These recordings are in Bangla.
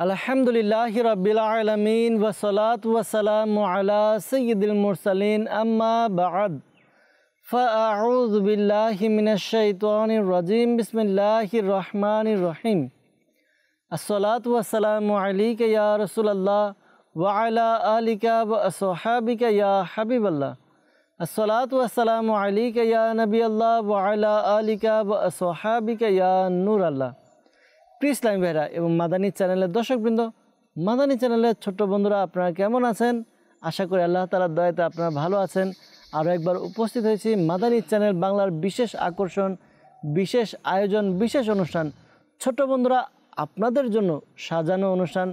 আলহামদুলিল্লাহি রাব্বিল আলামিন ওয়াসসালাতু ওয়াসসালামু আলা সাইয়্যিদিল মুরসালিন আম্মা বা'দ ফাআউযু বিল্লাহি মিনাশ শাইতানির রাজিম বিসমিল্লাহির রহমানির রহিম আসসালাতু ওয়াসসালামু আলাইকা ইয়া রাসূলুল্লাহ ওয়া আলা আলিকা ওয়া আসহাবিকা ইয়া হাবিবাল্লাহ আসসালাতু ওয়াসসালামু আলাইকা ইয়া নবিয়াল্লাহ ওয়া আলা আলিকা ওয়া আসহাবিকা ইয়া নূরাল্লাহ। প্রিয় ইসলামী ভাইরা এবং মাদানী চ্যানেলের দর্শকবৃন্দ, মাদানী চ্যানেলের ছোট্ট বন্ধুরা আপনারা কেমন আছেন? আশা করি আল্লাহ তাআলার দয়াতে আপনারা ভালো আছেন। আরও একবার উপস্থিত হয়েছি মাদানী চ্যানেল বাংলার বিশেষ আকর্ষণ, বিশেষ আয়োজন, বিশেষ অনুষ্ঠান, ছোট্ট বন্ধুরা আপনাদের জন্য সাজানো অনুষ্ঠান,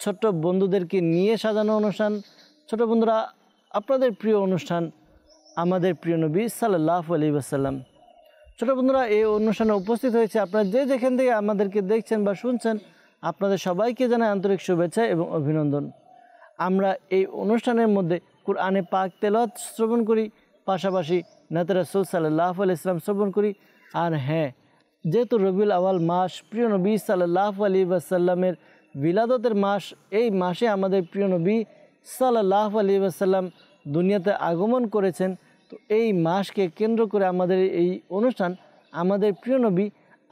ছোট্ট বন্ধুদেরকে নিয়ে সাজানো অনুষ্ঠান, ছোট বন্ধুরা আপনাদের প্রিয় অনুষ্ঠান আমাদের প্রিয় নবী সাল্লাল্লাহু আলাইহি ওয়াসাল্লাম। ছোটো বন্ধুরা এই অনুষ্ঠানে উপস্থিত হয়েছে আপনারা যেখান থেকে আমাদেরকে দেখছেন বা শুনছেন, আপনাদের সবাইকে জানাই আন্তরিক শুভেচ্ছা এবং অভিনন্দন। আমরা এই অনুষ্ঠানের মধ্যে কুরআনে পাক তেলাওয়াত শ্রবণ করি, পাশাপাশি নাতে রাসূল সাল্লাল্লাহু আলাইহি ওয়াসাল্লাম শ্রবণ করি। আর হ্যাঁ, যেহেতু রবিউল আউয়াল মাস, প্রিয় নবী সাল্লাল্লাহু আলাইহি ওয়াসাল্লামের বিলাদতের মাস, এই মাসে আমাদের প্রিয় নবী সাল্লাল্লাহু আলাইহি ওয়াসাল্লাম দুনিয়াতে আগমন করেছেন। তো এই মাসকে কেন্দ্র করে আমাদের এই অনুষ্ঠান, আমাদের প্রিয় নবী,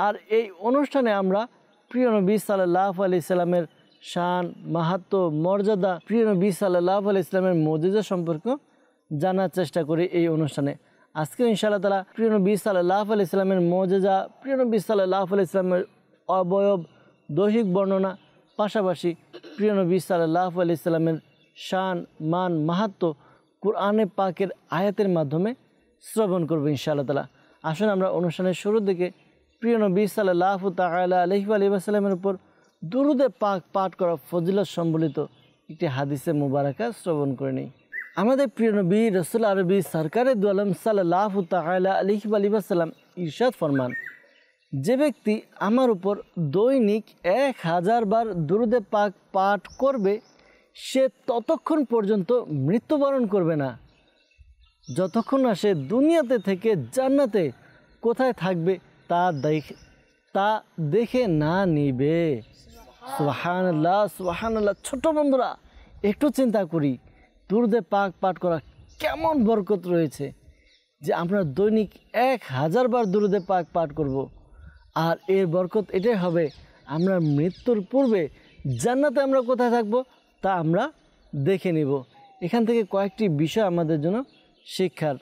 আর এই অনুষ্ঠানে আমরা প্রিয় নবী সাল্লাল্লাহু আলাইহি সাল্লামের শান, মাহাত্ম্য, মর্যাদা, প্রিয় নবী সাল্লাল্লাহু আলাইহি সাল্লামের মুজিজা সম্পর্কে জানার চেষ্টা করি এই অনুষ্ঠানে। আজকে ইনশাআল্লাহ তাআলা প্রিয় নবী সাল্লাল্লাহু আলাইহি সাল্লামের মুজিজা, প্রিয় নবী সাল্লাল্লাহু আলাইহি সাল্লামের অবয়ব, দৈহিক বর্ণনা, পাশাপাশি প্রিয় নবী সাল্লাল্লাহু আলাইহি সাল্লামের শান, মান, মাহাত্ম্য কুরআনে পাকের আয়াতের মাধ্যমে শ্রবণ করব ইনশাআল্লাহ তাআলা। আসুন আমরা অনুষ্ঠানের শুরুর দিকে প্রিয় নবী সাল্লাল্লাহু তাআলা আলাইহি ওয়াসাল্লামের উপর দুরূদে পাক পাঠ করা ফজিলত সম্বলিত একটি হাদিসে মুবারাকা শ্রবণ করে নিই। আমাদের প্রিয় নবী রাসূল আরবি সরকারে দু আলম সাল্লাল্লাহু তাআলা আলাইহি ওয়াসাল্লাম ইরশাদ ফরমান, যে ব্যক্তি আমার উপর দৈনিক 1000 বার দুরূদে পাক পাঠ করবে সে ততক্ষণ পর্যন্ত মৃত্যুবরণ করবে না যতক্ষণ না সে দুনিয়াতে থেকে জান্নাতে কোথায় থাকবে তা দেখে না নিবে। সুবহানাল্লাহ, সুবহানাল্লাহ। ছোট বন্ধুরা একটু চিন্তা করি, দুরূদে পাক পাঠ করা কেমন বরকত রয়েছে যে আমরা দৈনিক 1000 বার দুরূদে পাক পাঠ করব। আর এর বরকত এটাই হবে, আমরা মৃত্যুর পূর্বে জান্নাতে আমরা কোথায় থাকব তা আমরা দেখে নিব। এখান থেকে কয়েকটি বিষয় আমাদের জন্য শিক্ষার,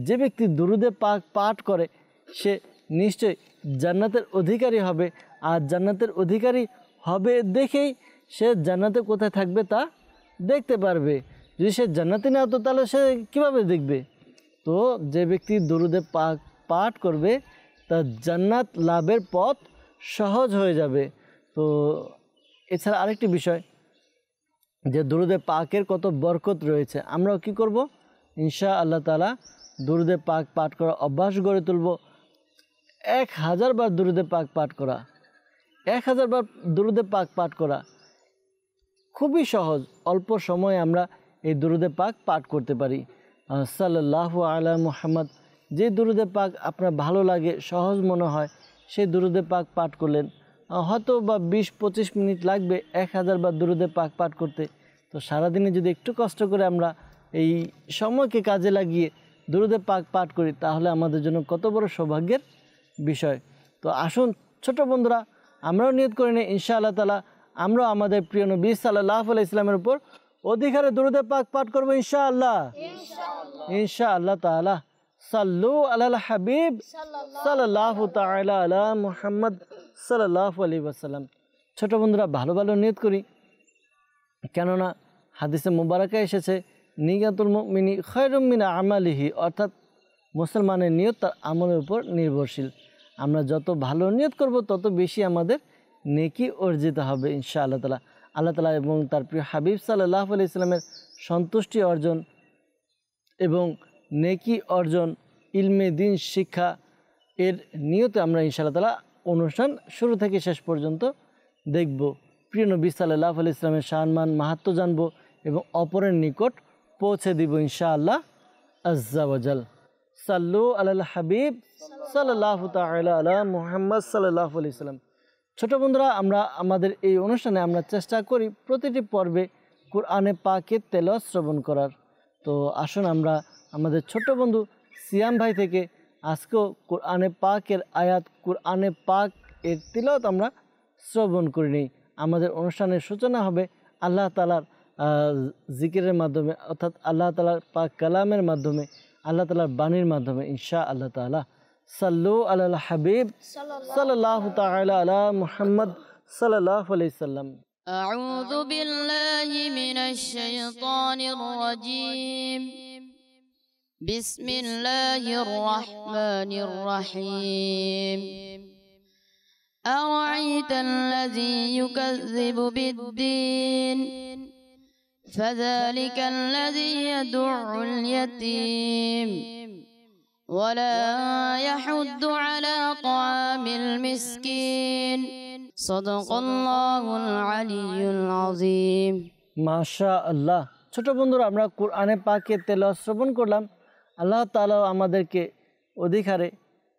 যে ব্যক্তি দুরূদে পাক পাঠ করে সে নিশ্চয়ই জান্নাতের অধিকারী হবে, আর জান্নাতের অধিকারী হবে দেখেই সে জান্নাতে কোথায় থাকবে তা দেখতে পারবে। যদি সে জান্নাতি না হতো তাহলে সে কীভাবে দেখবে? তো যে ব্যক্তি দুরূদে পাক পাঠ করবে তার জান্নাত লাভের পথ সহজ হয়ে যাবে। তো এছাড়া আরেকটি বিষয়, যে দুরূদে পাকের কত বরকত রয়েছে, আমরাও কি করব? ইনশাআল্লাহ তাআলা দুরূদে পাক পাঠ করা অভ্যাস গড়ে তুলব। 1000 বার দুরূদে পাক পাঠ করা, 1000 বার দুরূদে পাক পাঠ করা খুবই সহজ। অল্প সময়ে আমরা এই দুরূদে পাক পাঠ করতে পারি। সাল্লাল্লাহু আলা মুহাম্মদ, যে দুরূদে পাক আপনার ভালো লাগে, সহজ মনে হয়, সেই দুরূদে পাক পাঠ করলেন। হয়তো বা 20-25 মিনিট লাগবে 1000 বার দুরূদে পাক পাঠ করতে। তো সারাদিনে যদি একটু কষ্ট করে আমরা এই সময়কে কাজে লাগিয়ে দুরূদে পাক পাঠ করি তাহলে আমাদের জন্য কত বড় সৌভাগ্যের বিষয়। তো আসুন ছোট বন্ধুরা আমরাও নিয়ত করে নিই, ইনশাআল্লাহ তাআলা আমরাও আমাদের প্রিয় নবী সাল্লাল্লাহু আলাইহি সাল্লামের উপর অধিকারে দুরূদে পাক পাঠ করব ইনশাআল্লাহ, ইনশাআল্লাহ তাআলা। সাল্লু আলাল হাবিব সাল্লাল্লাহু তাআলা আলা মুহাম্মদ সাল্লাল্লাহু আলাইহি ওয়াসাল্লাম। ছোট বন্ধুরা ভালো ভালো নিয়ত করি, কেননা হাদিসে মুবারাকা এসেছে নিয়াতুল মুমিনি খায়রুম মিন আমালিহি, অর্থাৎ মুসলমানের নিয়ত তার আমলের উপর নির্ভরশীল। আমরা যত ভালো নিয়ত করব তত বেশি আমাদের নেকি অর্জিত হবে ইনশাআল্লাহ তাআলা। আল্লাহ তাআলা এবং তার প্রিয় হাবিব সাল্লাল্লাহু আলাইহি সাল্লামের সন্তুষ্টি অর্জন এবং নেকি অর্জন, ইলমে দিন শিক্ষা এর নিয়তে আমরা ইনশাআল্লাহ তাআলা অনুষ্ঠান শুরু থেকে শেষ পর্যন্ত দেখব। প্রিয় নবী সাল্লাল্লাহু আলাইহি সাল্লামের শান, মাহাত্ম্য জানব এবং অপরের নিকট পৌঁছে দিব ইনশাআল্লাহ আজ্জা ওয়াজাল। সাল্লু আলাল হাবিব সাল্লাল্লাহু তাআলা আলা মুহাম্মদ সাল্লাল্লাহু আলাইহি সাল্লাম। ছোট বন্ধুরা, আমরা আমাদের এই অনুষ্ঠানে আমরা চেষ্টা করি প্রতিটি পর্বে কোরআনে পাকের তেলাওয়াত শ্রবণ করার। তো আসুন আমরা আমাদের ছোট বন্ধু সিয়াম ভাই থেকে আজকেও কোরআনে পাকের আয়াত, কোরআনে পাক এর তিলাওয়াত আমরা শ্রবণ করে নিই। আমাদের অনুষ্ঠানের সূচনা হবে আল্লাহ তাআলার জিকিরের মাধ্যমে, অর্থাৎ আল্লাহ তাআলার পাক কালামের মাধ্যমে, আল্লাহ তাআলার বাণীর মাধ্যমে ইনশাআল্লাহ তাআলা। সাল্লু আলাল হাবিব সাল্লাল্লাহু তাআলা আলা মুহাম্মদ সাল্লাল্লাহু আলাইহি সাল্লাম। আউযু বিল্লাহি মিনাশ শাইতানির রাজীম। বিসমিল্লাহির রাহমানির রাহিম। আরাআইতাল্লাযী ইউকাযযিবু বিদ্দীন ফাযালিকাল্লাযী ইয়াদু'উল ইয়াতীম ولا يحض على طعام المسكين صدق الله العلي العظيم। মাশাআল্লাহ। ছোট বন্ধুরা, আমরা কোরআনে পাকের তেলাওয়াত শ্রবণ করলাম। আল্লাহ তাআলা আমাদেরকে অধিকারে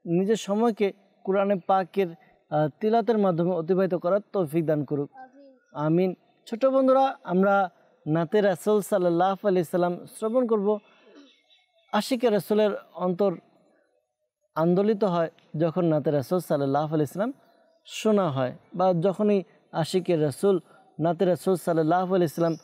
নিজের সময়কে কোরআনে পাকের তিলাওয়াতের মাধ্যমে অতিবাহিত করার তৌফিক দান করুক, আমিন। ছোট বন্ধুরা, আমরা নাতে রাসূল সাল্লাল্লাহু আলাইহি সাল্লাম শ্রবণ করব। আশিকে রাসূলের অন্তর আন্দোলিত হয় যখন নাতে রাসূল সাল্লাল্লাহু আলাইহি সাল্লাম শোনা হয়, বা যখনই আশিকে রাসূল নাতে রাসূল সাল্লাল্লাহু আলাইহি সাল্লাম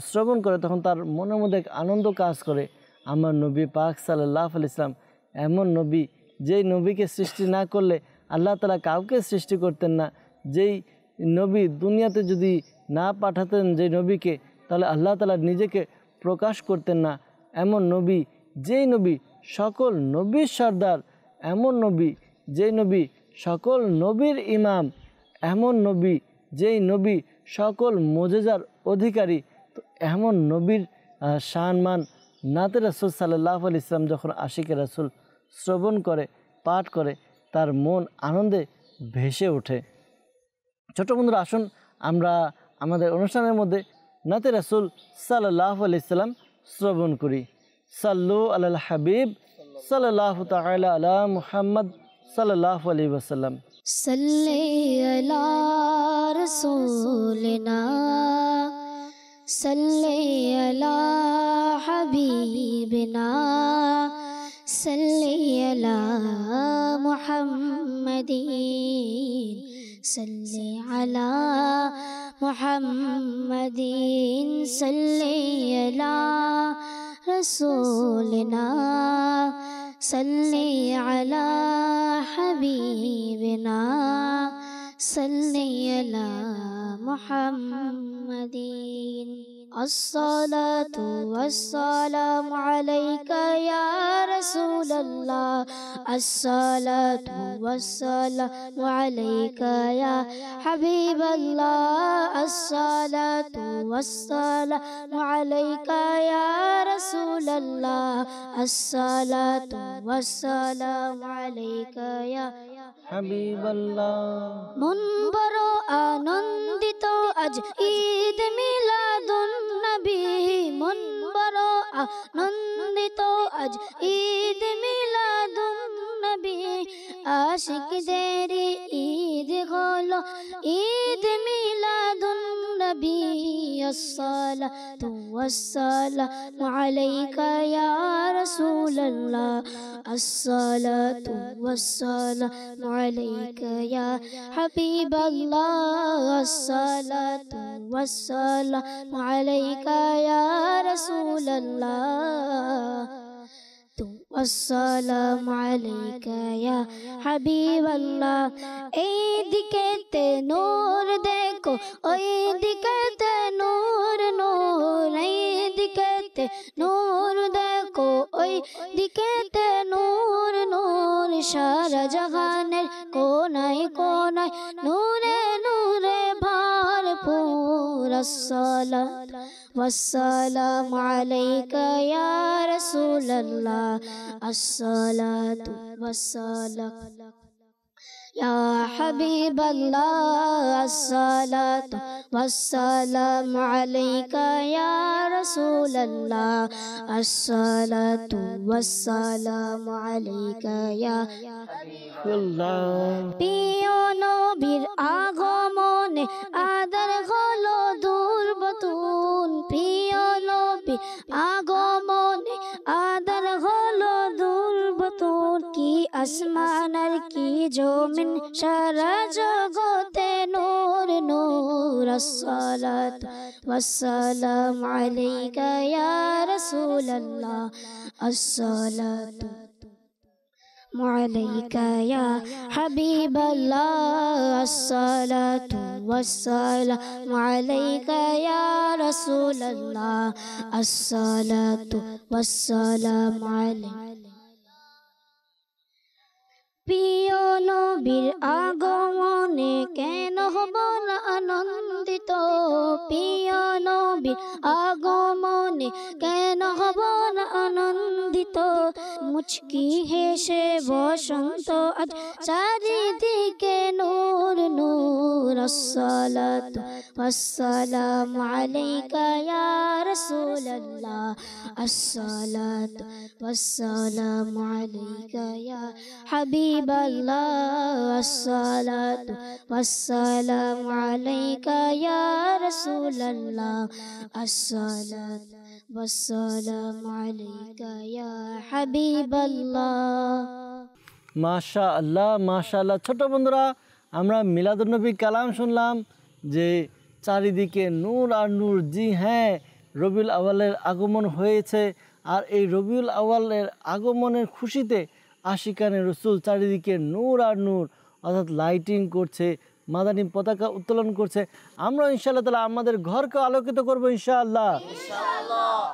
শ্রবণ করে, তখন তার মনের মধ্যে এক আনন্দ কাজ করে। আমার নবী পাক সাল্লাল্লাহু আলাইহি সাল্লাম এমন নবী, যেই নবীকে সৃষ্টি না করলে আল্লাহ তাআলা কাউকে সৃষ্টি করতেন না। যেই নবী দুনিয়াতে যদি না পাঠাতেন যেই নবীকে, তাহলে আল্লাহ তাআলা নিজেকে প্রকাশ করতেন না। এমন নবী, যেই নবী সকল নবীর সর্দার, এমন নবী যেই নবী সকল নবীর ইমাম, এমন নবী যেই নবী সকল মুজিজার অধিকারী। তো এমন নবীর শানমান নাতে রাসূল সাল্লাল্লাহু আলাইহি সাল্লাম যখন আশিকে রাসূল শ্রবণ করে, পাঠ করে, তার মন আনন্দে ভেসে ওঠে। ছোট বন্ধুরা, আসুন আমরা আমাদের অনুষ্ঠানের মধ্যে নাতে রাসূল সাল্লাল্লাহু আলাইহি সাল্লাম শ্রবণ করি। সাল্লু আলাল হাবিব সাল্লাল্লাহু তাআলা আলা মুহাম্মদ সাল্লাল্লাহু আলাইহি ওয়াসাল্লাম। সাল্লি আলা রাসূলিনা সাল্লি আলা হাবিবিনা সাল্লি আলা মুহাম্মাদিন সাল্লি আলা মুহাম্মাদিন সাল্লি আলা رسولنا صلي على حبيبنا صلي على محمد الصلاة والسلام عليك يا رسول الله الصلاة والسلام عليك يا حبيب الله الصلاة والسلام عليك يا رسول الله الصلاة والسلام عليك يا হাবিব আল্লাহ। মন বড় আনন্দিত আজ ঈদ মিলাদুন নবী, মন বড় আনন্দিত আজ ঈদ মিলাদুন নবী। আশিকদের ঈদ হলো ঈদ মিলাদুন নবী। আসসালাতু ওয়াসসালামু আলাইকা ইয়া রাসূলুল্লাহ আসসালাতু ওয়াসসালামু আলাইকা ইয়া হাবিবাল্লাহ আসসালাতু ওয়াসসালামু আলাইকা ইয়া রাসূলুল্লাহ আসসালামু আলাইকা ইয়া হাবিবাল্লাহ। এইদিকেতে নূর দেখো, ওইদিকেতে নূর নূর, এইদিকেতে নূর দেখো, ওইদিকেতে নূর নূর। সারা জাহানের কোনায় কোনায় নূরে নূরে ভরপুর। আসসালাতু والسلام عليك يا رسول الله الصلاة والسلام या हबीब अल्लाह अस्सलातु वस्सलामु अलैका या रसूल अल्लाह अस्सलातु वस्सलामु अलैका या প্রিয় নবীর আগমনে আদর হলো দুর্বতুন প্রিয় নবীর আগমনে আদর হলো দুর্বতুন কি আসমান আর কি জমিন সারা জগতে নূর নূর আসসালাতু ওয়াসসালামু আলাইকা ইয়া রাসূলুল্লাহ আসসালাতু عليك يا حبيب الله الصلاة والسلام عليك يا رسول الله الصلاة والسلام عليك প্রিয় নবীর আগমনে কেন হব না আনন্দিত প্রিয় নবীর আগমনে কেন হব না আনন্দিত মুচকি হেসে বসন্ত আজ চারিদিকে নূর নূর আসসালাতু ওয়াসসালামু আলাইকা ইয়া রাসূলুল্লাহ আসসালাতু ওয়াসসালামু আলাইকা ইয়া حبيب الله الصلاة والسلام عليك يا رسول الله الصلاة والسلام عليك يا حبيب الله মাশাআল্লাহ মাশাআল্লাহ। ছোট বন্ধুরা, আমরা মিলাদুন্নবী কালাম শুনলাম যে চারিদিকে নূর আর নূর। জি হ্যাঁ, রবিউল আউয়ালের আগমন হয়েছে, আর এই রবিউল আউয়ালের আগমনের খুশিতে আশিকানে রসুল চারিদিকে নূর আর নূর, অর্থাৎ লাইটিং করছে, মাদানী পতাকা উত্তোলন করছে। আমরা ইনশাআল্লাহ তাআলা আমাদের ঘরকে আলোকিত করবো ইনশাআল্লাহ।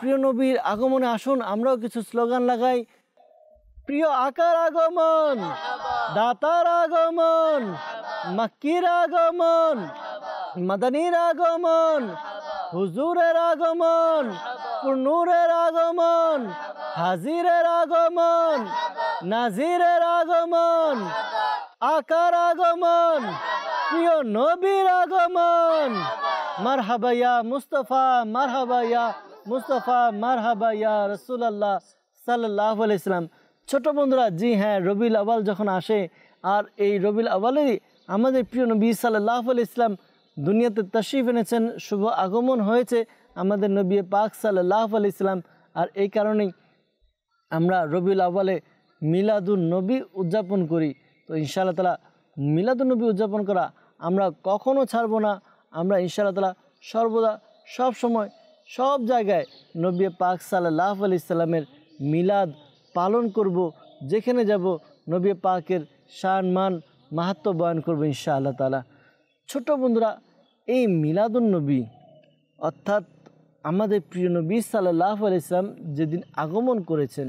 প্রিয় নবীর আগমনে আসুন আমরাও কিছু স্লোগান লাগাই। প্রিয় আকার আগমন, দাতার আগমন, মাক্কির আগমন, মাদানীর আগমন, হুজুরের আগমন, নূরের আগমন, হাজিরের আগমন, নাজিরের আগমন, আকার আগমন, প্রিয় নবীর আগমন। মারহাবা ইয়া মুস্তাফা, মারহাবা ইয়া মুস্তাফা, মারহাবা ইয়া রাসূলুল্লাহ সাল্লাল্লাহু আলাইহি সাল্লাম। ছোট বন্ধুরা, জি হ্যাঁ, রবিউল আউয়াল যখন আসে, আর এই রবিউল আউয়ালেরই আমাদের প্রিয় নবী সাল্লাল্লাহু আলাইহি সাল্লাম দুনিয়াতে তাশরিফ এনেছেন, শুভ আগমন হয়েছে আমাদের নবী পাক সাল্লাল্লাহু আলাইহি সাল্লাম। আর এই কারণেই আমরা রবিউল আউয়ালে মিলাদুন নবী উদযাপন করি। তো ইনশাআল্লাহ তাআলা মিলাদুন নবী উদযাপন করা আমরা কখনো ছাড়বো না। আমরা ইনশাআল্লাহ তাআলা সর্বদা সব সময় সব জায়গায় নবী পাক সাল্লাল্লাহু আলাইহি সাল্লামের মিলাদ পালন করব। যেখানে যাব নবী পাকের শান মান মাহাত্ম্য বয়ান করব ইনশাআল্লাহ তাআলা। ছোট বন্ধুরা, এই মিলাদুন নবী অর্থাৎ আমাদের প্রিয় নবী সাল্লাল্লাহু আলাইহি সাল্লাম যেদিন আগমন করেছেন,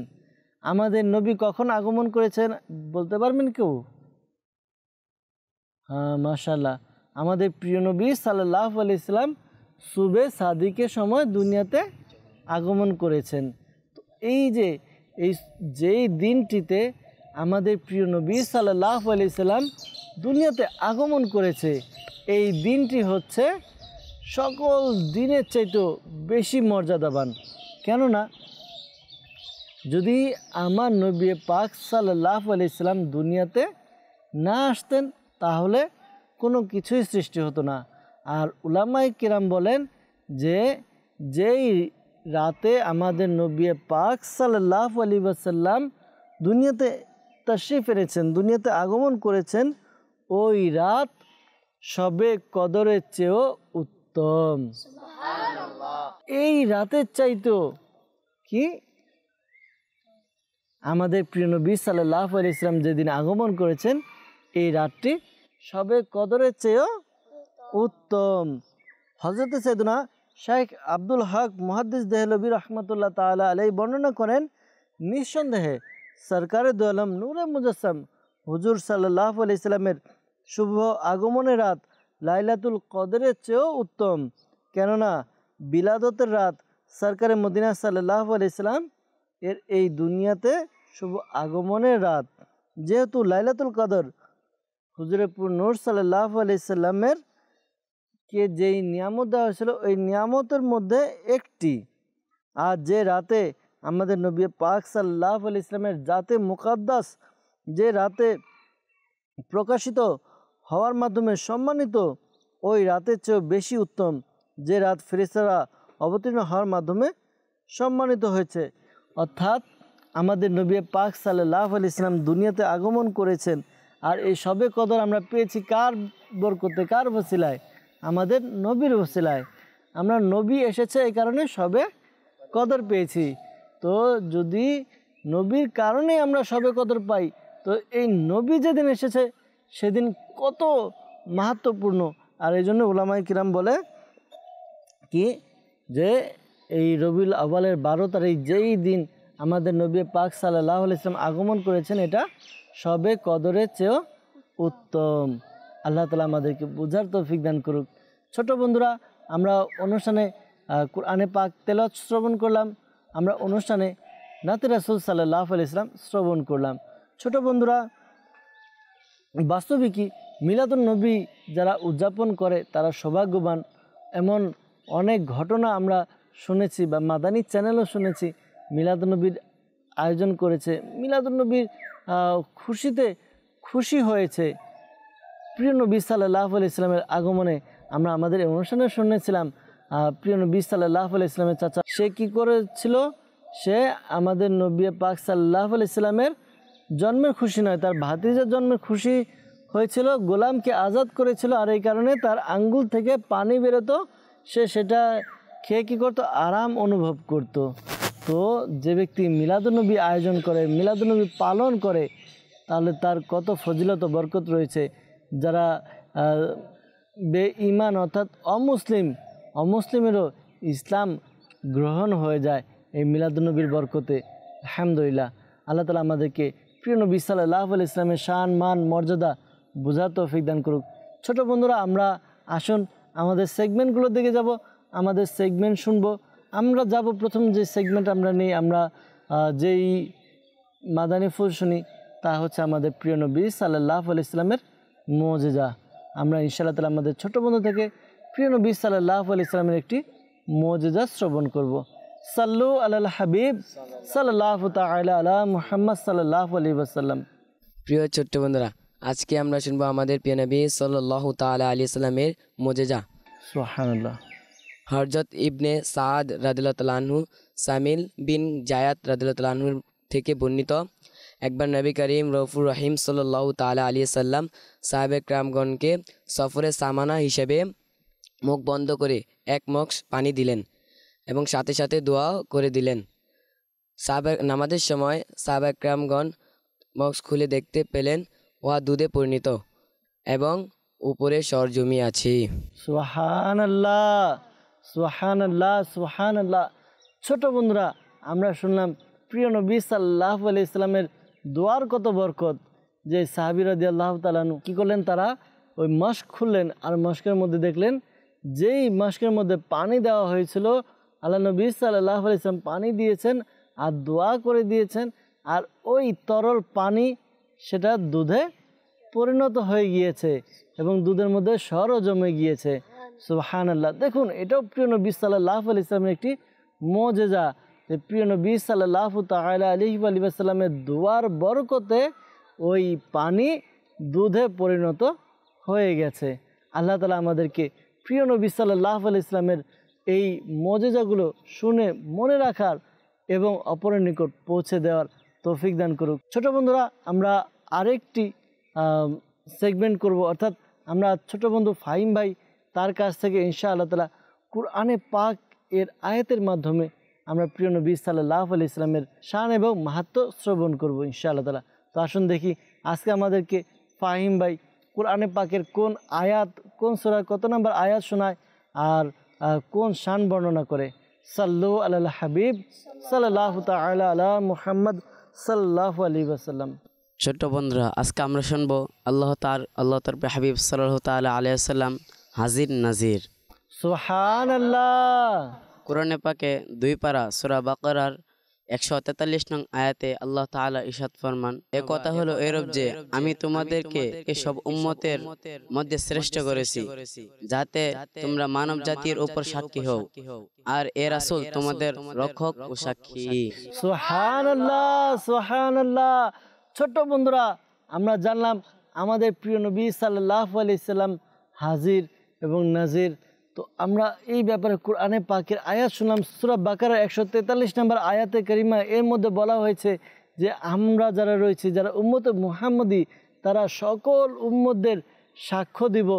আমাদের নবী কখন আগমন করেছেন বলতে পারবেন কেউ? হ্যাঁ, মাশাআল্লাহ, আমাদের প্রিয় নবী সাল্লাল্লাহু আলাইহি সাল্লাম সুবে সাদিকের সময় দুনিয়াতে আগমন করেছেন। তো এই যেই দিনটিতে আমাদের প্রিয় নবী সাল্লাল্লাহু আলাইহি সাল্লাম দুনিয়াতে আগমন করেছে, এই দিনটি হচ্ছে সকল দিনের চাইতেও বেশি মর্যাদাবান। কেননা যদি আমার নবী পাক সাল্লাল্লাহু আলাইহি সাল্লাম দুনিয়াতে না আসতেন তাহলে কোনো কিছুই সৃষ্টি হতো না। আর উলামায়ে কিরাম বলেন যে যেই রাতে আমাদের নবী পাক সাল্লাল্লাহু আলাইহি ওয়াসাল্লাম দুনিয়াতে তাশরিফ এনেছেন, দুনিয়াতে আগমন করেছেন, ওই রাত শবে কদরের চেয়েও উত্তম। এই রাতের চাইতেও কি আমাদের প্রিয় নবী সাল্লাল্লাহু আলাইহি সাল্লাম যেদিন আগমন করেছেন, এই রাতটি শবে কদরের চেয়েও উত্তম। হযরত সাইয়েদনা শেখ আব্দুল হক মুহাদ্দিস দেহলভী রহমাতুল্লাহ তাআলা আলাইহি বর্ণনা করেন, নিঃসন্দেহে সরকারে দু আলম নূরে মুজাসসাম হুজুর সাল্লাল্লাহু আলাইহি সাল্লামের শুভ আগমনের রাত লাইলাতুল কদরের চেয়েও উত্তম। কেননা বিলাদতের রাত সরকারে মদিনা সাল্লাল্লাহু আলাইহি সাল্লাম এর এই দুনিয়াতে শুভ আগমনের রাত। যেহেতু লাইলাতুল কদর হুজুরপুর নূর সাল্লাল্লাহু আলাইহি সাল্লামের কে যেই নিয়ামত দেওয়া হয়েছিল ওই নিয়ামতের মধ্যে একটি। আর যে রাতে আমাদের নবী পাক সাল্লাল্লাহু আলাইহি ইসলামের জাতে মুকাদ্দাস, যে রাতে প্রকাশিত হওয়ার মাধ্যমে সম্মানিত, ওই রাতের চেয়েও বেশি উত্তম যে রাত ফেরেশতারা অবতীর্ণ হওয়ার মাধ্যমে সম্মানিত হয়েছে। অর্থাৎ আমাদের নবী পাক সাল্লাল্লাহু আলাইহি ইসলাম দুনিয়াতে আগমন করেছেন। আর এই সবে কদর আমরা পেয়েছি কার বরকতে, কার ওসিলায়? আমাদের নবীর ওসিলায়। আমরা নবী এসেছে এই কারণে সবে কদর পেয়েছি। তো যদি নবীর কারণে আমরা সবে কদর পাই, তো এই নবী যেদিন এসেছে সেদিন কত মাহাত্ম্যপূর্ণ। আর এই জন্য উলামায়ে কিরাম বলে কি যে এই রবিউল আউয়ালের 12 তারিখ যেই দিন আমাদের নবী পাক সাল্লাল্লাহু আলাইহি ওয়াসাল্লাম আগমন করেছেন, এটা সবে কদরের চেয়েও উত্তম। আল্লাহ তাআলা আমাদেরকে বোঝার তৌফিক দান করুক। ছোট বন্ধুরা, আমরা অনুষ্ঠানে কোরআনে পাক তেলাওয়াত শ্রবণ করলাম, আমরা অনুষ্ঠানে নাতে রাসূল সাল্লাল্লাহু আলাইহি ওয়াসাল্লাম শ্রবণ করলাম। ছোট বন্ধুরা, বাস্তবিকই মিলাদুন নবী যারা উদযাপন করে তারা সৌভাগ্যবান। এমন অনেক ঘটনা আমরা শুনেছি বা মাদানী চ্যানেলও শুনেছি, মিলাদুন নবীর আয়োজন করেছে, মিলাদুন নবীর খুশিতে খুশি হয়েছে। প্রিয় নবী সাল্লাল্লাহু আলাইহি ইসলামের আগমনে আমরা আমাদের এই অনুষ্ঠানে শুনেছিলাম প্রিয় নবী সাল্লাল্লাহু আলাইহি ইসলামের চাচা সে কী করেছিল, সে আমাদের নবী পাক সাল্লাল্লাহু আলাইহি ইসলামের জন্মের খুশি নয়, তার ভাতিজার জন্মের খুশি হয়েছিল, গোলামকে আজাদ করেছিল। আর এই কারণে তার আঙ্গুল থেকে পানি বেরোতো, সে সেটা খেয়ে কী করতো, আরাম অনুভব করত। তো যে ব্যক্তি মিলাদুন্নবী আয়োজন করে, মিলাদুন্নবী পালন করে, তাহলে তার কত ফজিলত ও বরকত রয়েছে। যারা বেঈমান অর্থাৎ অমুসলিমেরও ইসলাম গ্রহণ হয়ে যায় এই মিলাদুন্নবীর বরকতে। আলহামদুলিল্লাহ, আল্লাহ তাআলা আমাদেরকে প্রিয় নবী সাল্লাল্লাহু আলাইহি ইসলামের শান মান মর্যাদা বোঝার তৌফিক দান করুক। ছোট বন্ধুরা, আমরা আসুন আমাদের সেগমেন্টগুলোর দিকে যাব, আমাদের সেগমেন্ট শুনবো। আমরা যাব প্রথম যে সেগমেন্ট আমরা নিই, আমরা যেই মাদানী ফুল শুনি, তা হচ্ছে আমাদের প্রিয় নবী সাল্লাল্লাহু আলাইহি ইসলামের মুজিজা। আমরা ইনশাআল্লাহ তাআলা আমাদের ছোট বন্ধু থেকে প্রিয় নবী সাল্লাল্লাহু আলাইহি ইসলামের একটি মুজিজা শ্রবণ করব। সাল্লু আলাল হাবিব সাল্লাল্লাহু তাআলা আলা মুহাম্মদ সাল্লাল্লাহু আলাইহি ওয়াসাল্লাম। প্রিয় ছোট্ট বন্ধুরা, আজকে আমরা শুনবো আমাদের প্রিয় নবী সাল্লাল্লাহু তাআলা আলাইহি সাল্লামের মুজিজা। সুবহানাল্লাহ। হযরত ইবনে সাদ রাদিয়াল্লাহু তাআলা আনহু সামিল বিন জায়াত রাদিয়াল্লাহু তাআলা আনহুর থেকে বর্ণিত, একবার নবী করিম রউফুর রহিম সাল্লাল্লাহু তাআলা আলাইহি সাল্লাম সাহাবে কিরামগণকে সফরে সামানা হিসেবে মুখ বন্ধ করে এক মগ পানি দিলেন এবং সাথে সাথে দোয়া করে দিলেন। নামাজের সময় সাহাবা কিরামগণ মগ খুলে দেখতে পেলেন উহা দুধে পরিণত এবং উপরে স্বর জমি আছে। সুবহানাল্লাহ, সুবহানাল্লাহ, সুবহানাল্লাহ। ছোট বন্ধুরা, আমরা শুনলাম প্রিয় নবী সাল্লাল্লাহু আলাইহি ইসলামের দোয়ার কত বরকত। যে সাহাবী রাদিয়াল্লাহু তাআলা আনহু কী করলেন, তারা ওই মস্ক খুললেন আর মস্কের মধ্যে দেখলেন যেই মস্কের মধ্যে পানি দেওয়া হয়েছিল, আল্লাহ নবী সাল্লাল্লাহু আলাইহি ইসলাম পানি দিয়েছেন আর দোয়া করে দিয়েছেন, আর ওই তরল পানি সেটা দুধে পরিণত হয়ে গিয়েছে এবং দুধের মধ্যে স্বরও জমে গিয়েছে। সুবহানাল্লাহ। দেখুন, এটাও প্রিয় নবী সাল্লাল্লাহু আলাইহি ইসলামের একটি মুজিজা, যে প্রিয় নবী সাল্লাল্লাহু তাআলা আলাইহি ওয়া সাল্লামের দোয়ার বরকতে ওই পানি দুধে পরিণত হয়ে গেছে। আল্লাহ তাআলা আমাদেরকে প্রিয় নবী সাল্লাল্লাহু আলাইহি ইসলামের এই মুজিজাগুলো শুনে মনে রাখার এবং অপরের নিকট পৌঁছে দেওয়ার তৌফিক দান করুক। ছোট বন্ধুরা, আমরা আরেকটি সেগমেন্ট করব, অর্থাৎ আমরা ছোট বন্ধু ফাহিম ভাই তার কাছ থেকে ইনশাআল্লাহ তাআলা কুরআনে পাক এর আয়াতের মাধ্যমে আমরা প্রিয় নবী সাল্লাল্লাহু আলাইহি ইসলামের শান এবং মাহাত্ম্য শ্রবণ করব ইনশাআল্লাহ তাআলা। তো আসুন দেখি আজকে আমাদেরকে ফাহিম ভাই কুরআনে পাকের কোন আয়াত, কোন সূরার কত নম্বর আয়াত শোনায় আর কোন শান বর্ণনা করে। সাল্লু আলাল হাবিব সাল্লাল্লাহু তাআলা আলা মুহাম্মদ সাল্লাল্লাহু আলাইহি ওয়াসাল্লাম। ছোট্ট বন্ধুরা, আজকে আমরা শুনবো আল্লাহ তার হাবিব সাল্লাল্লাহু তাআলা আলাইহি ওয়াসাল্লাম হাজির নাজির। সুবহানাল্লাহ। কোরআনে পাকে 2 পারা সূরা বাকারার 143 নং আয়াতে আল্লাহ তাআলা ইরশাদ ফরমান, এ কথা হলো এরূপ যে আমি তোমাদেরকে এসব উম্মতের মধ্যে শ্রেষ্ঠ করেছি যাতে তোমরা মানব জাতির উপর সাক্ষী হও, আর এ রাসূল তোমাদের রক্ষক ও সাক্ষী। সুবহানাল্লাহ, সুবহানাল্লাহ। ছোট্ট বন্ধুরা, আমরা জানলাম আমাদের প্রিয় নবী সাল্লাল্লাহু আলাইহি সাল্লাম হাজির এবং নাজির। তো আমরা এই ব্যাপারে কোরআনে পাকের আয়াত শুনলাম, সূরা বাকারার 143 নম্বর আয়াতে কারিমা, এর মধ্যে বলা হয়েছে যে আমরা যারা রয়েছি, যারা উম্মতে মুহাম্মদী, তারা সকল উম্মতদের সাক্ষ্য দিব,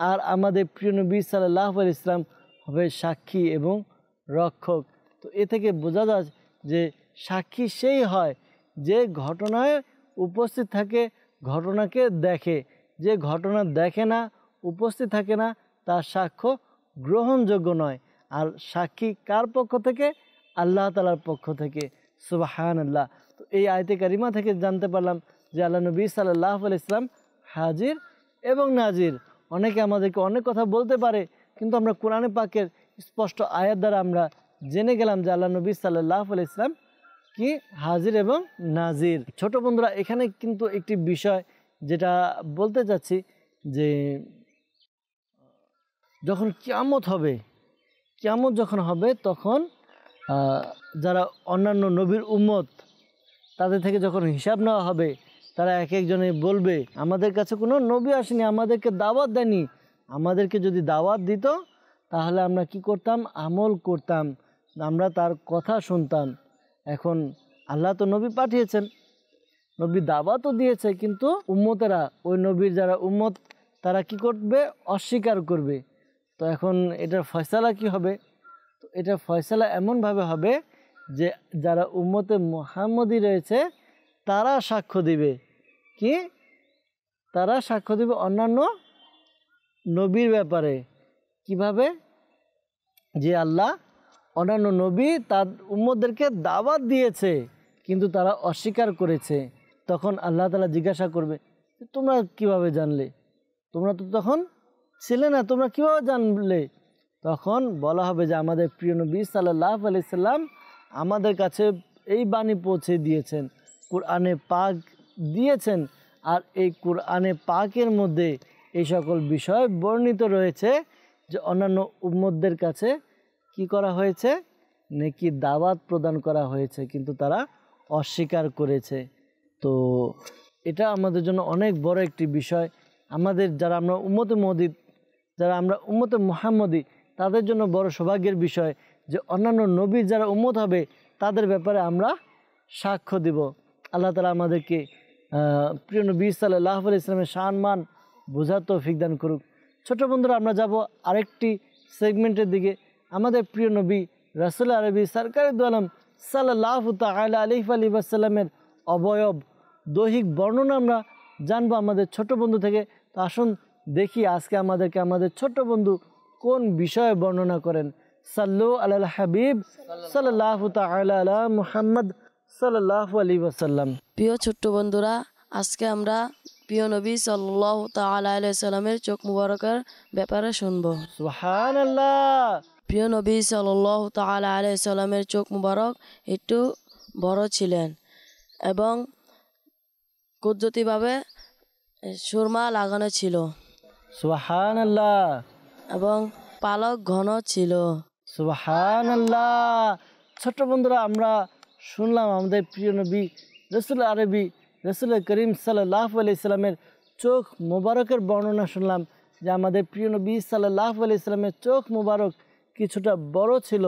আর আমাদের প্রিয় নবী সাল্লাল্লাহু আলাইহি সাল্লাম হবে সাক্ষী এবং রক্ষক। তো এ থেকে বোঝা যায় যে সাক্ষী সেই হয় যে ঘটনায় উপস্থিত থাকে, ঘটনাকে দেখে। যে ঘটনা দেখে না, উপস্থিত থাকে না, তার সাক্ষ্য গ্রহণযোগ্য নয়। আর সাক্ষী কার পক্ষ থেকে? আল্লাহ তাআলার পক্ষ থেকে। সুবহানাল্লাহ। তো এই আয়াতে কারিমা থেকে জানতে পারলাম যে আল্লাহ নবী সাল্লাল্লাহু আলাইহি সাল্লাম হাজির এবং নাজির। অনেকে আমাদেরকে অনেক কথা বলতে পারে, কিন্তু আমরা কোরআনে পাকের স্পষ্ট আয়াত দ্বারা আমরা জেনে গেলাম যে আল্লাহ নবী সাল্লাল্লাহু আলাইহি সাল্লাম কি হাজির এবং নাজির। ছোট বন্ধুরা, এখানে কিন্তু একটি বিষয় যেটা বলতে চাচ্ছি যে যখন কিয়ামত হবে, কিয়ামত যখন হবে তখন যারা অন্যান্য নবীর উম্মত, তাদের থেকে যখন হিসাব নেওয়া হবে, তারা এক একজনে বলবে আমাদের কাছে কোনো নবী আসেনি, আমাদেরকে দাওয়াত দেয়নি। আমাদেরকে যদি দাওয়াত দিত তাহলে আমরা কি করতাম? আমল করতাম, আমরা তার কথা শুনতাম। এখন আল্লাহ তো নবী পাঠিয়েছেন, নবী দাওয়াতও দিয়েছে, কিন্তু উম্মতেরা, ওই নবীর যারা উম্মত, তারা কি করবে? অস্বীকার করবে। তো এখন এটার ফয়সালা কি হবে? তো এটার ফয়সালা এমনভাবে হবে যে যারা উম্মতে মুহাম্মদী রয়েছে তারা সাক্ষ্য দিবে। কি? তারা সাক্ষ্য দিবে অন্যান্য নবীর ব্যাপারে। কিভাবে? যে আল্লাহ অন্যান্য নবী তার উম্মতদেরকে দাওয়াত দিয়েছে, কিন্তু তারা অস্বীকার করেছে। তখন আল্লাহ তাআলা জিজ্ঞাসা করবে, তোমরা কিভাবে জানলে? তোমরা তো তখন ছিলে না, তোমরা কিভাবে জানলে? তখন বলা হবে যে আমাদের প্রিয় নবী সাল্লাল্লাহু আলাইহি সাল্লাম আমাদের কাছে এই বাণী পৌঁছে দিয়েছেন, কোরআনে পাক দিয়েছেন, আর এই কোরআনে পাকের মধ্যে এই সকল বিষয় বর্ণিত রয়েছে যে অন্যান্য উম্মতদের কাছে কি করা হয়েছে? নেকি দাওয়াত প্রদান করা হয়েছে, কিন্তু তারা অস্বীকার করেছে। তো এটা আমাদের জন্য অনেক বড় একটি বিষয়। আমাদের যারা আমরা উম্মতে মুহাম্মদী, যারা আমরা উম্মতে মুহাম্মদী, তাদের জন্য বড় সৌভাগ্যের বিষয় যে অন্যান্য নবীর যারা উম্মত হবে তাদের ব্যাপারে আমরা সাক্ষ্য দিব। আল্লাহ তাআলা আমাদেরকে প্রিয় নবী সাল্লাল্লাহু আলাইহি সাল্লামের সম্মান বোঝার তৌফিক দান করুক। ছোট বন্ধুরা, আমরা যাব আরেকটি সেগমেন্টের দিকে। আমাদের প্রিয় নবী রাসূল আরবি সরকারে দু আলম সাল্লাল্লাহু তাআলা আলাইহি ওয়াসাল্লামের অবয়ব দৈহিক বর্ণনা আমরা জানবো আমাদের ছোট বন্ধু থেকে। তো আসুন দেখি আজকে আমাদেরকে আমাদের ছোট বন্ধু কোন বিষয়ে বর্ণনা করেন। সাল্লু আলাল হাবিব সাল্লাল্লাহু তাআলা আলা মুহাম্মদ সাল্লাল্লাহু আলাইহি ওয়াসাল্লাম। প্রিয় ছোট্ট বন্ধুরা, আজকে আমরা প্রিয় নবী সাল্লাল্লাহু তাআলা আলাইহি সাল্লামের চোখ মুবারকের ব্যাপারে শুনবো। সুবহানাল্লাহ। প্রিয় নবী সাল্লাল্লাহু তাআলা আলাইহি সাল্লামের চোখ মুবারক একটু বড় ছিলেন এবং কুদরতিভাবে সুরমা লাগানো ছিল সুবহানাল্লাহ। এবং পালক ঘন ছিল। সুবহানাল্লাহ। ছোট্ট বন্ধুরা, আমরা শুনলাম আমাদের প্রিয় নবী রাসূল আরবি রাসূল করিম সাল্লাল্লাহু আলাইহি সাল্লামের চোখ মুবারকের বর্ণনা শুনলাম যে আমাদের প্রিয় নবী সাল্লাল্লাহু আলাইহি সাল্লামের চোখ মুবারক কিছুটা বড় ছিল।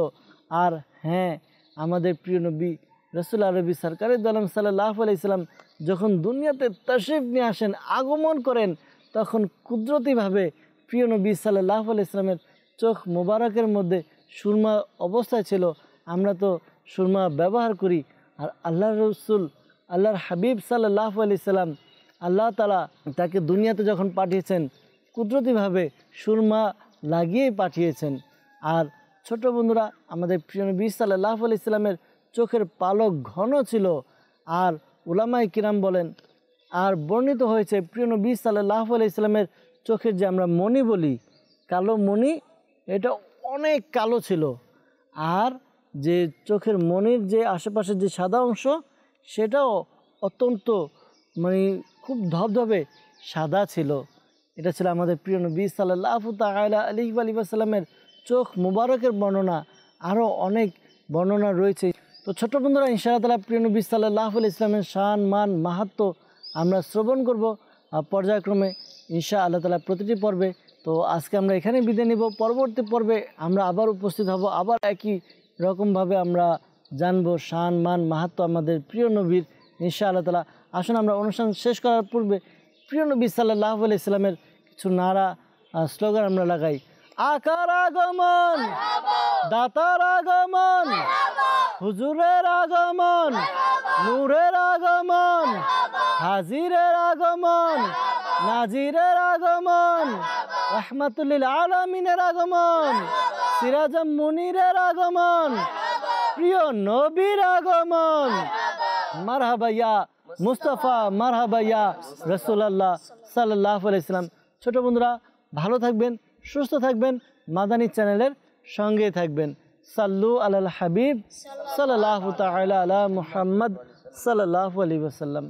আর হ্যাঁ, আমাদের প্রিয় নবী রাসূল আরবি সরকারে দু আলম সাল্লাল্লাহু আলাইহি সাল্লাম যখন দুনিয়াতে তাশরিফ নিয়ে আসেন, আগমন করেন, তখন কুদরতিভাবে প্রিয় নবী সাল্লাল্লাহু আলাইহি সাল্লামের চোখ মুবারকের মধ্যে সুরমা অবস্থায় ছিল। আমরা তো সুরমা ব্যবহার করি, আর আল্লাহর রসুল আল্লাহর হাবিব সাল্লাল্লাহু আলাইহি সাল্লাম আল্লাহ তাআলা তাকে দুনিয়াতে যখন পাঠিয়েছেন কুদরতিভাবে সুরমা লাগিয়েই পাঠিয়েছেন। আর ছোট বন্ধুরা, আমাদের প্রিয় নবী সাল্লাল্লাহু আলাইহি সাল্লামের চোখের পালক ঘন ছিল। আর উলামায়ে কিরাম বলেন, আর বর্ণিত হয়েছে প্রিয় নবী সাল্লাল্লাহু আলাইহি সাল্লামের চোখের যে আমরা মণি বলি, কালো মণি, এটা অনেক কালো ছিল। আর যে চোখের মনির যে আশেপাশে যে সাদা অংশ সেটাও অত্যন্ত মানে খুব ধবধবে সাদা ছিল। এটা ছিল আমাদের প্রিয় নবী সাল্লাল্লাহু তাআলা আলাইহি ওয়া সাল্লামের চোখ মুবারকের বর্ণনা। আরও অনেক বর্ণনা রয়েছে। তো ছোট্ট বন্ধুরা, ইনশাআল্লাহ তাআলা প্রিয় নবী সাল্লাল্লাহু আলাইহি ওয়াসাল্লামের শান মান মাহাত্ম্য আমরা শ্রবণ করব পর্যায়ক্রমে ইনশাআল্লাহ তাআলা প্রতিটি পর্বে। তো আজকে আমরা এখানে বিদায় নিব। পরবর্তী পর্বে আমরা আবার উপস্থিত হব, আবার একই রকমভাবে আমরা জানবো শান মান মাহাত্ম্য আমাদের প্রিয় নবীর ইনশাআল্লাহ তাআলা। আসুন আমরা অনুষ্ঠান শেষ করার পূর্বে প্রিয় নবী সাল্লাল্লাহু আলাইহি সাল্লামের কিছু নারা স্লোগান আমরা লাগাই। আকার আগমন, দাতার আগমন, হুজুরের আগমন, নূরের আগমন, হাজিরের আগমন, নাজিরের আগমন, রাহমাতুল লিল আলামিনের আগমন, সিরাজাম মুনিরের আগমন, প্রিয় নবীর আগমন। মারহাবা ইয়া মুস্তাফা, মারহাবা ইয়া রাসূলুল্লাহ সাল্লাল্লাহু আলাইহি সাল্লাম। ছোট বন্ধুরা, ভালো থাকবেন, সুস্থ থাকবেন, মাদানী চ্যানেলের সঙ্গে থাকবেন। সাল্লু আলাল হাবিব সাল্লাল্লাহু তাআলা আলা মুহাম্মদ সাল্লাল্লাহু আলাইহি ওয়াসাল্লাম।